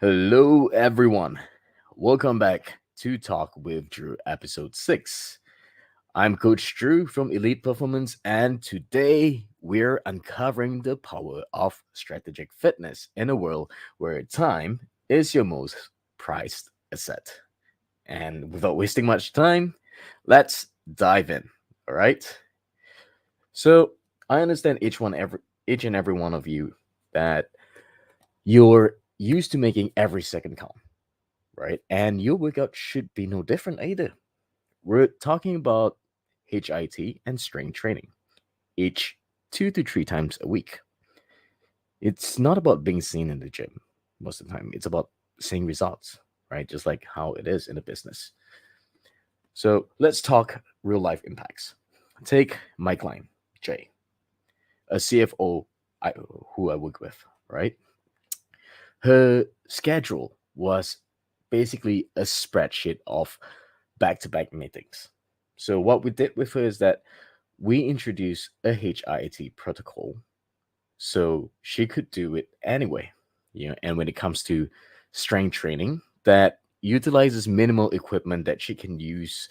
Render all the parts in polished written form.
Hello, everyone. Welcome back to Talk with Drew, episode 6. I'm Coach Dru from Elite Performance, and today we're uncovering the power of strategic fitness in a world where time is your most prized asset. And without wasting much time, let's dive in. All right. So I understand each and every one of you that you're used to making every second count, right? And your workout should be no different either. We're talking about HIT and strength training, each 2 to 3 times a week. It's not about being seen in the gym most of the time, it's about seeing results, right? Just like how it is in a business. So let's talk real life impacts. Take my client, Jay, a CFO who I work with, right? Her schedule was basically a spreadsheet of back to back meetings. So, what we did with her is that we introduced a HIIT protocol so she could do it anyway. And when it comes to strength training, that utilizes minimal equipment that she can use,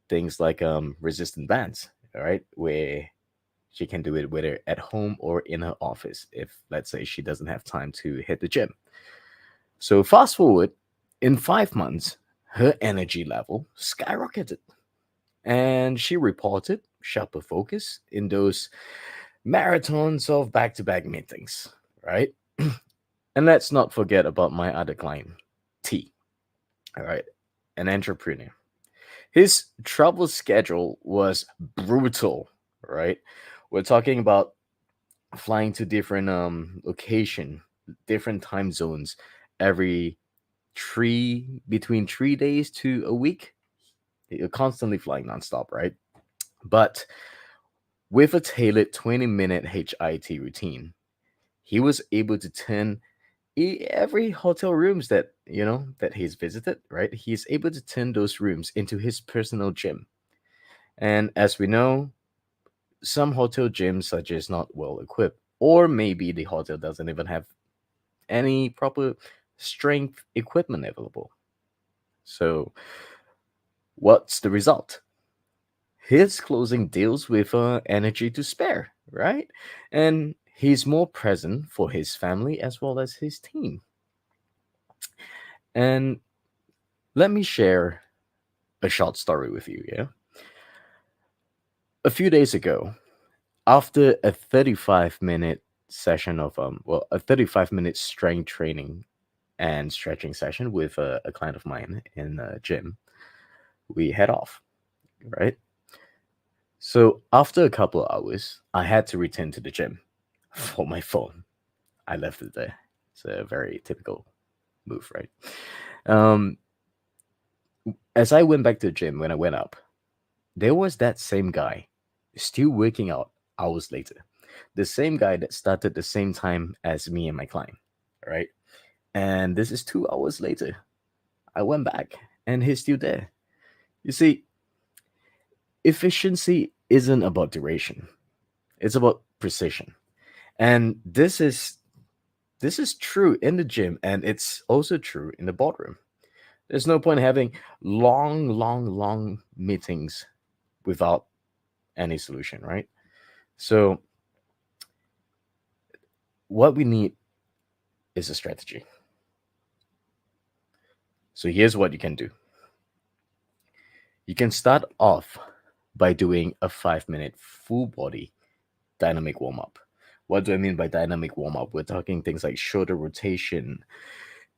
things like resistant bands, all right, where she can do it whether at home or in her office if, let's say, she doesn't have time to hit the gym. So, fast forward, in 5 months, her energy level skyrocketed and she reported sharper focus in those marathons of back to back meetings, right? And let's not forget about my other client, T, all right, an entrepreneur. His travel schedule was brutal, right? We're talking about flying to different location, different time zones every between 3 days to a week. You're constantly flying nonstop, right? But with a tailored 20-minute HIT routine, he was able to turn every hotel rooms that he's visited, right? He's able to turn those rooms into his personal gym. And as we know, some hotel gyms are just not well equipped, or maybe the hotel doesn't even have any proper strength equipment available. So, what's the result? His closing deals with energy to spare, right? And he's more present for his family as well as his team. And let me share a short story with you, yeah? A few days ago, after a 35-minute session of a 35-minute strength training and stretching session with a client of mine in a gym, we head off, right? So after a couple of hours, I had to return to the gym for my phone. I left it there. It's a very typical move, right? Um, as I went back to the gym when I went up, there was that same guy still working out hours later. The same guy that started the same time as me and my client, right? And this is 2 hours later. I went back and he's still there. You see, efficiency isn't about duration. It's about precision. And this is true in the gym and it's also true in the boardroom. There's no point having long meetings without any solution, right? So what we need is a strategy. So here's what you can do. You can start off by doing a 5-minute full body dynamic warm up. What do I mean by dynamic warm up? We're talking things like shoulder rotation,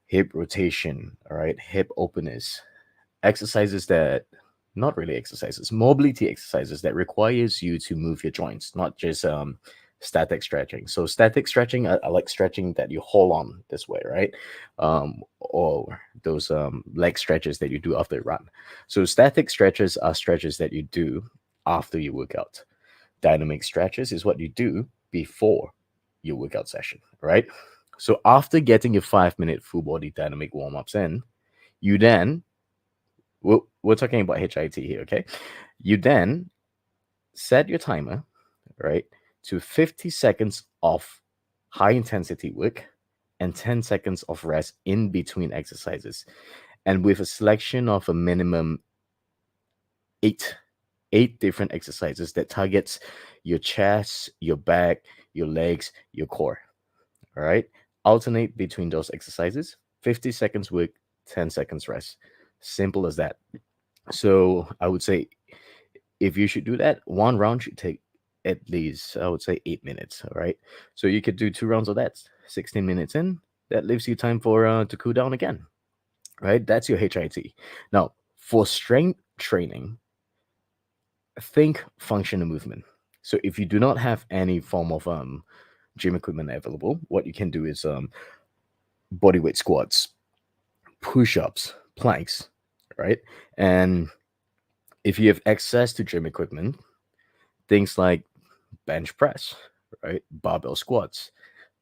hip rotation, all right, hip openers, exercises that not really exercises, mobility exercises that requires you to move your joints, not just static stretching. So static stretching, I like stretching that you hold on this way, right? Or those leg stretches that you do after a run. So static stretches are stretches that you do after you work out. Dynamic stretches is what you do before your workout session, right? So after getting your 5-minute full body dynamic warm ups in, you then we're talking about HIT here, okay? You then set your timer, right, to 50 seconds of high intensity work and 10 seconds of rest in between exercises. And with a selection of a minimum eight, eight different exercises that targets your chest, your back, your legs, your core. All right. Alternate between those exercises, 50 seconds work, 10 seconds rest. Simple as that. So I would say if you should do that, one round should take at least, I would say, 8 minutes. All right. So you could do two rounds of that, 16 minutes in. That leaves you time for to cool down again. Right. That's your HIT. Now, for strength training, think functional movement. So if you do not have any form of gym equipment available, what you can do is bodyweight squats, push-ups, planks, right? And if you have access to gym equipment, things like bench press, right? Barbell squats,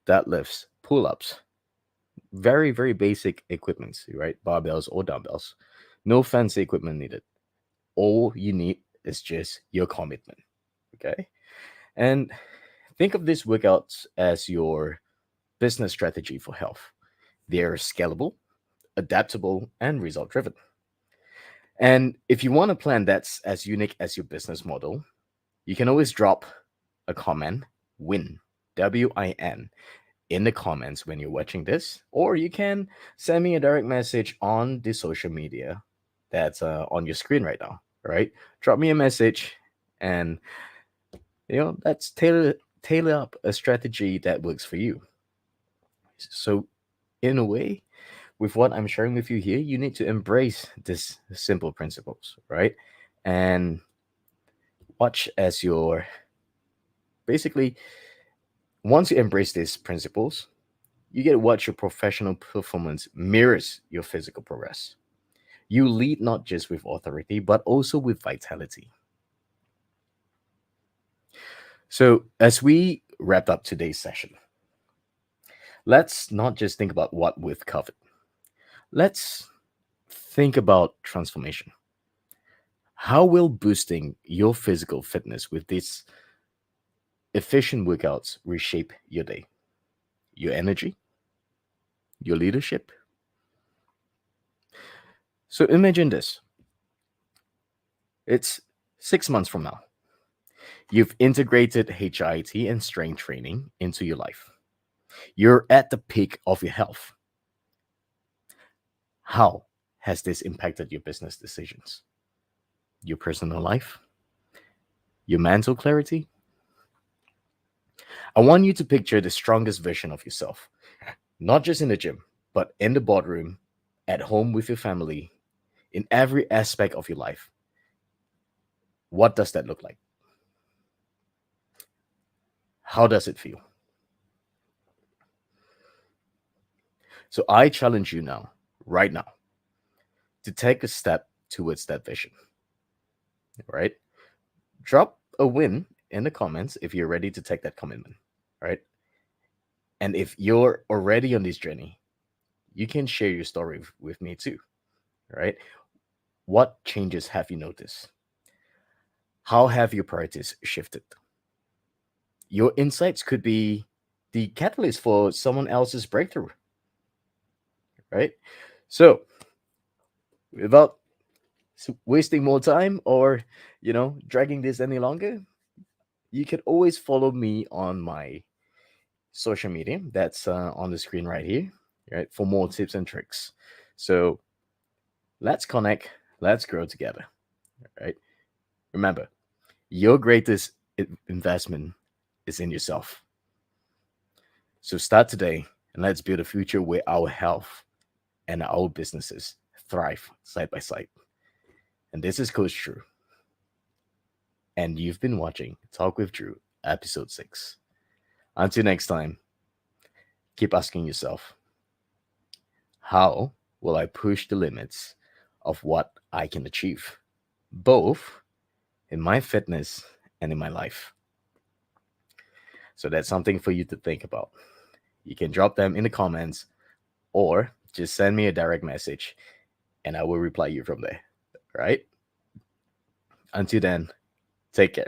deadlifts, pull-ups, very, very basic equipment, right? Barbells or dumbbells. No fancy equipment needed. All you need is just your commitment. Okay. And think of these workouts as your business strategy for health. They're scalable, adaptable, and result driven. And if you want a plan that's as unique as your business model, you can always drop a comment, WIN, in the comments when you're watching this, or you can send me a direct message on the social media that's on your screen right now. Right? Drop me a message, and that's tailor up a strategy that works for you. So, in a way, with what I'm sharing with you here, you need to embrace these simple principles, right? And watch as your basically once you embrace these principles, you get to watch your professional performance mirrors your physical progress. You lead not just with authority, but also with vitality. So, as we wrap up today's session, let's not just think about what we've covered. Let's think about transformation. How will boosting your physical fitness with these efficient workouts reshape your day, your energy, your leadership? So imagine this, it's 6 months from now. You've integrated HIIT and strength training into your life. You're at the peak of your health. How has this impacted your business decisions, your personal life, your mental clarity? I want you to picture the strongest version of yourself, not just in the gym, but in the boardroom, at home with your family, in every aspect of your life. What does that look like? How does it feel? So I challenge you now, right now, to take a step towards that vision, right? Drop a win in the comments if you're ready to take that commitment, right? And if you're already on this journey, you can share your story with me too, right? What changes have you noticed? How have your priorities shifted? Your insights could be the catalyst for someone else's breakthrough, right? So, without wasting more time or, dragging this any longer, you can always follow me on my social media that's on the screen right here, right? For more tips and tricks. So, let's connect, let's grow together, right? Remember, your greatest investment is in yourself. So start today and let's build a future where our health and our businesses thrive side by side. And this is Coach Dru. And you've been watching Talk with Dru, episode 6. Until next time, keep asking yourself, how will I push the limits of what I can achieve, both in my fitness and in my life? So that's something for you to think about. You can drop them in the comments or just send me a direct message and I will reply you from there. Right? Until then, take care.